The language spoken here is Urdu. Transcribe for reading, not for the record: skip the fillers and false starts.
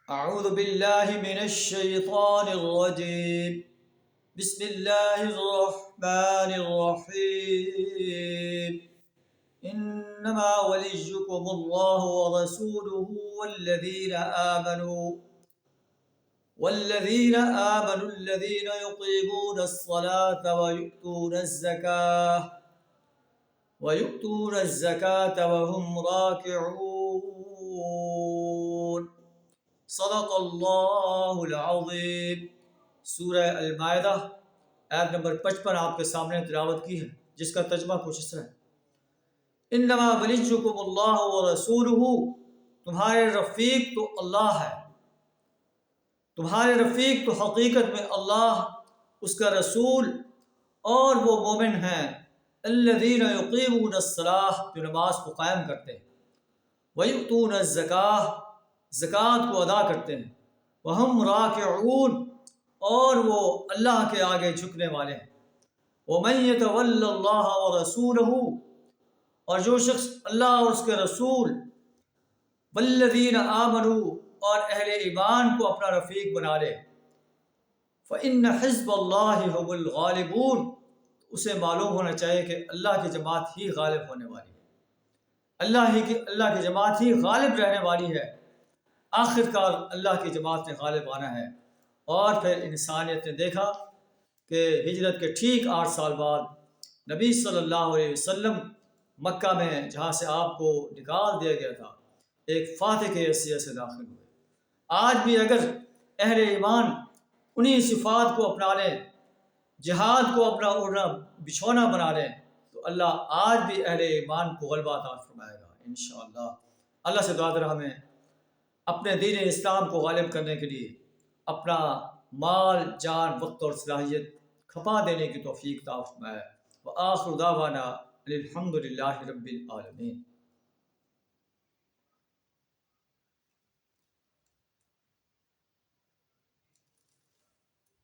أعوذ بالله من الشيطان الرجيم. بسم الله الرحمن الرحيم. إنما وليكم الله ورسوله والذين آمنوا الذين يقيمون الصلاة ويؤتون الزكاة وهم راكعون. صدق اللہ العظیم. سورہ المائدہ آیت نمبر 55 آپ کے سامنے تلاوت کی ہے، جس کا ترجمہ کچھ اس طرح ہے: انما ولیکم اللہ ورسولہ، تمہارے رفیق تو اللہ ہے، تمہارے رفیق تو حقیقت میں اللہ، اس کا رسول اور وہ مومن ہیں الذین یقیمون الصلاۃ، جو نماز کو قائم کرتے ہیں، ویؤتون الزکاۃ، زکوٰۃ کو ادا کرتے ہیں، وہم راکعون، اور وہ اللہ کے آگے جھکنے والے ہیں. ومن یتول اللہ ورسولہ، اور جو شخص اللہ اور اس کے رسول، والذین آمنوا، اور اہل ایمان کو اپنا رفیق بنا لے، فإن حزب اللہ هم الغالبون، اسے معلوم ہونا چاہیے کہ اللہ کی جماعت ہی غالب ہونے والی ہے، اللہ کی جماعت ہی غالب رہنے والی ہے. آخر کار اللہ کی جماعت نے غالب آنا ہے. اور پھر انسانیت نے دیکھا کہ ہجرت کے ٹھیک 8 سال بعد نبی صلی اللہ علیہ وسلم مکہ میں، جہاں سے آپ کو نکال دیا گیا تھا، ایک فاتح کے حیثیت سے داخل ہوئے. آج بھی اگر اہل ایمان انہی صفات کو اپنا لیں، جہاد کو اپنا اڑنا بچھونا بنا لیں، تو اللہ آج بھی اہل ایمان کو غلبہ عطا فرمائے گا انشاءاللہ. اللہ سے دعا کریں ہمیں اپنے دین اسلام کو غالب کرنے کے لیے اپنا مال، جان، وقت اور صلاحیت کھپا دینے کی توفیق عطا فرمائے. وآخر دعوانا الحمد للہ رب العالمین.